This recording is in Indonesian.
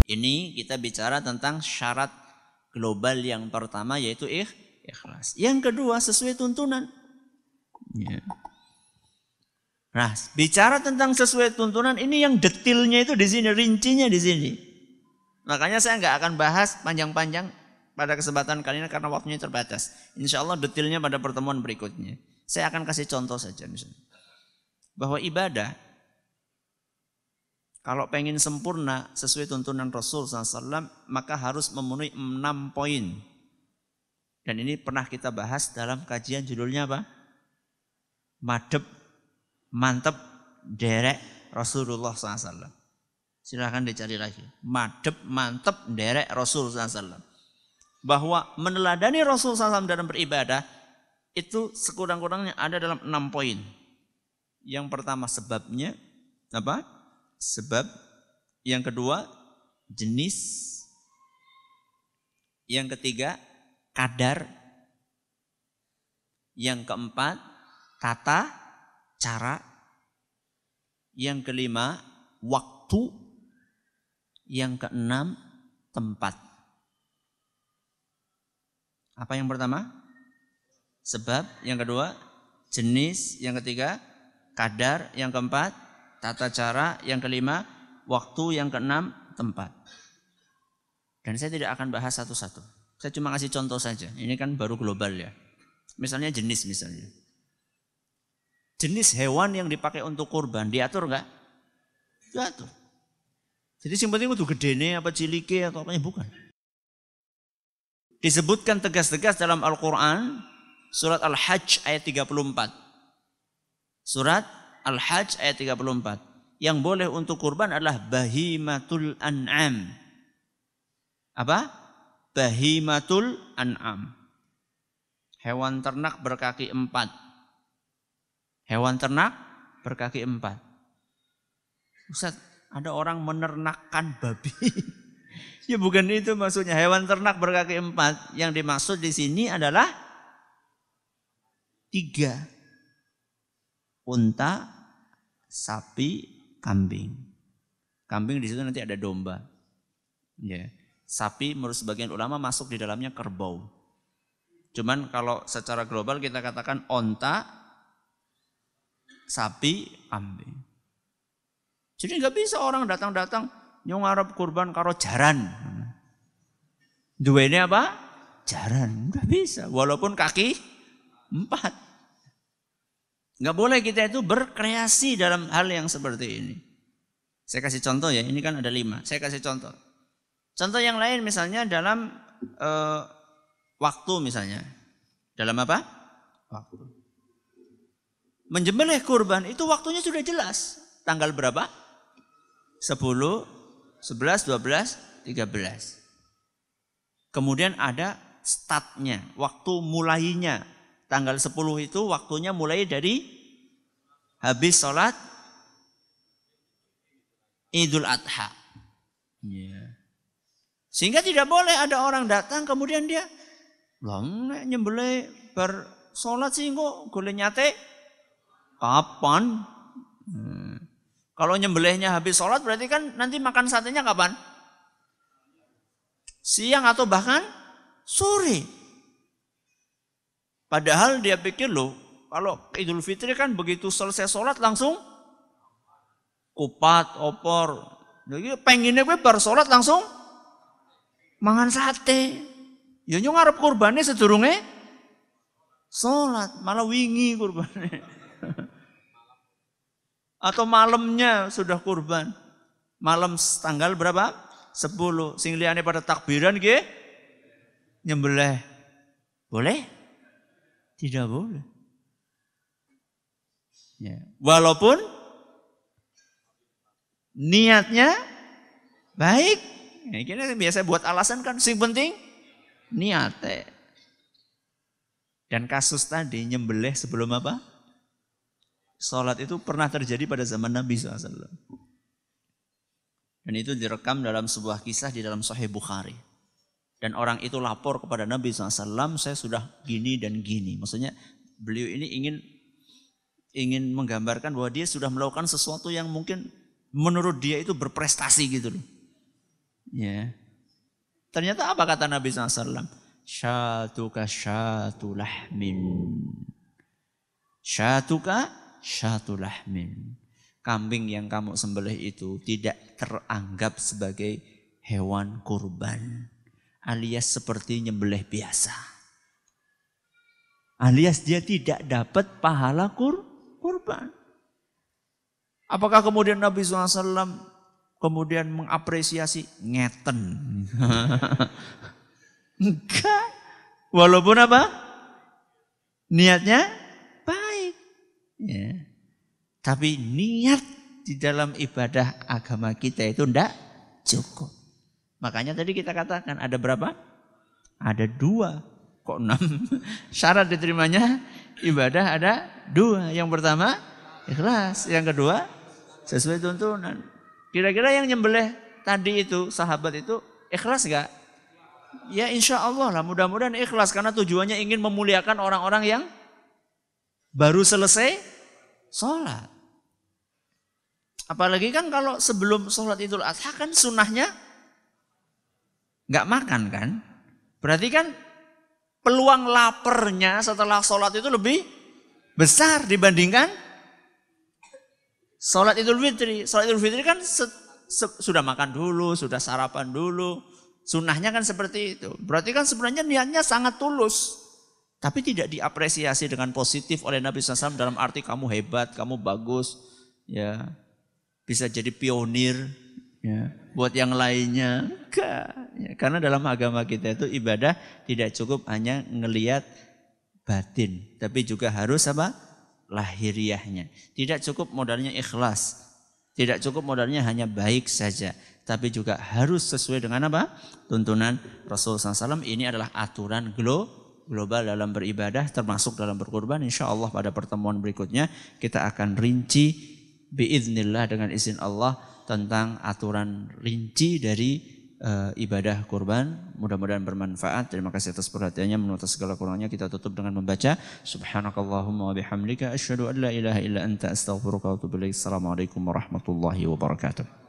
Ini kita bicara tentang syarat global yang pertama yaitu ikhlas. Yang kedua sesuai tuntunan. Ya. Nah, bicara tentang sesuai tuntunan ini yang detailnya itu di sini, rincinya di sini. Makanya saya nggak akan bahas panjang-panjang pada kesempatan kali ini karena waktunya terbatas. Insya Allah detailnya pada pertemuan berikutnya. Saya akan kasih contoh saja misalnya. Bahwa ibadah kalau pengen sempurna sesuai tuntunan Rasul SAW, maka harus memenuhi 6 poin. Dan ini pernah kita bahas dalam kajian judulnya apa? Madep, mantep, derek Rasulullah SAW. Silahkan dicari lagi. Madep, mantep, derek Rasul SAW. Bahwa meneladani Rasul SAW dalam beribadah, itu sekurang-kurangnya ada dalam 6 poin. Yang pertama sebabnya, apa? Sebab. Yang kedua jenis. Yang ketiga kadar. Yang keempat tata cara. Yang kelima waktu. Yang keenam tempat. Apa yang pertama? Sebab. Yang kedua jenis. Yang ketiga kadar. Yang keempat tata cara, yang kelima waktu, yang keenam tempat. Dan saya tidak akan bahas satu-satu. Saya cuma kasih contoh saja. Ini kan baru global ya. Misalnya jenis misalnya. Jenis hewan yang dipakai untuk kurban diatur enggak? Diatur. Jadi yang penting itu gedene apa cilike atau apanya bukan. Disebutkan tegas-tegas dalam Al-Quran surat Al-Hajj ayat 34. Surat Al-Hajj ayat 34. Yang boleh untuk kurban adalah bahimatul an'am. Apa? Bahimatul an'am. Hewan ternak berkaki 4. Hewan ternak berkaki 4. Ustaz, ada orang menernakkan babi. Ya bukan itu maksudnya. Hewan ternak berkaki 4. Yang dimaksud di sini adalah 3. Unta, sapi, kambing. Kambing di situ nanti ada domba. Ya. Sapi menurut sebagian ulama masuk di dalamnya kerbau. Cuman kalau secara global kita katakan onta, sapi, kambing. Jadi nggak bisa orang datang-datang nyong arep kurban karo jaran. Duwene apa? Jaran. Nggak bisa. Walaupun kaki 4. Nggak boleh kita itu berkreasi dalam hal yang seperti ini. Saya kasih contoh ya, ini kan ada 5. Saya kasih contoh. Contoh yang lain misalnya dalam waktu misalnya. Dalam apa? Waktu. Menyembelih kurban itu waktunya sudah jelas. Tanggal berapa? 10, 11, 12, 13. Kemudian ada startnya, waktu mulainya. Tanggal 10 itu waktunya mulai dari habis sholat Idul Adha. Sehingga tidak boleh ada orang datang kemudian dia nyembelih bar sholat sih kok golek nyate kapan? Kalau nyembelihnya habis sholat berarti kan nanti makan satenya kapan? Siang atau bahkan sore. Padahal dia pikir loh, kalau Idul Fitri kan begitu selesai sholat langsung kupat, opor. Jadi pengennya gue bar sholat langsung mangan sate. Ya nyong arep kurbane sedurunge sholat, malah wingi kurbane. Atau malamnya sudah kurban. Malam tanggal berapa? 10. Sing liyane pada takbiran nggih nyembelih. Boleh? Tidak boleh. Ya. Walaupun niatnya baik. Ya, kita biasa buat alasan kan. Sing penting niatnya. Dan kasus tadi nyembelih sebelum apa? Sholat itu pernah terjadi pada zaman Nabi SAW. Dan itu direkam dalam sebuah kisah di dalam Sahih Bukhari. Dan orang itu lapor kepada Nabi SAW, saya sudah gini dan gini. Maksudnya beliau ini ingin menggambarkan bahwa dia sudah melakukan sesuatu yang mungkin menurut dia itu berprestasi gitu loh. Ya. Ternyata apa kata Nabi SAW? Syatuka syatu lahmin. Syatuka syatu lahmin. Kambing yang kamu sembelih itu tidak teranggap sebagai hewan kurban. Alias seperti nyembelih biasa. Alias dia tidak dapat pahala kurban. Apakah kemudian Nabi SAW kemudian mengapresiasi ngeten? Enggak. Walaupun apa? Niatnya baik. Ya. Tapi niat di dalam ibadah agama kita itu enggak cukup. Makanya tadi kita katakan ada berapa? Ada 2. Kok 6? Syarat diterimanya ibadah ada 2. Yang pertama ikhlas. Yang kedua sesuai tuntunan. Kira-kira yang nyembelih tadi itu, sahabat itu ikhlas enggak? Ya insya Allah lah, mudah-mudahan ikhlas. Karena tujuannya ingin memuliakan orang-orang yang baru selesai sholat. Apalagi kan kalau sebelum sholat Idul Adha kan sunnahnya nggak makan kan. Berarti kan peluang laparnya setelah sholat itu lebih besar dibandingkan sholat Idul Fitri. Sholat Idul Fitri kan sudah makan dulu, sudah sarapan dulu. Sunnahnya kan seperti itu. Berarti kan sebenarnya niatnya sangat tulus. Tapi tidak diapresiasi dengan positif oleh Nabi SAW dalam arti kamu hebat, kamu bagus. Ya, bisa jadi pionir ya, buat yang lainnya. Enggak. Ya, karena dalam agama kita itu ibadah tidak cukup hanya ngelihat batin. Tapi juga harus apa? Lahiriahnya. Tidak cukup modalnya ikhlas. Tidak cukup modalnya hanya baik saja. Tapi juga harus sesuai dengan apa? Tuntunan Rasulullah SAW. Ini adalah aturan global dalam beribadah termasuk dalam berkurban. Insya Allah pada pertemuan berikutnya kita akan rinci biiznillah dengan izin Allah tentang aturan rinci dari ibadah kurban. Mudah-mudahan bermanfaat. Terima kasih atas perhatiannya. Menurut segala kurangnya kita tutup dengan membaca Subhanakallahumma wa bihamdika asyhadu an la ilaha illa anta astaghfiruka wa atubu ilaik. Assalamualaikum warahmatullahi wabarakatuh.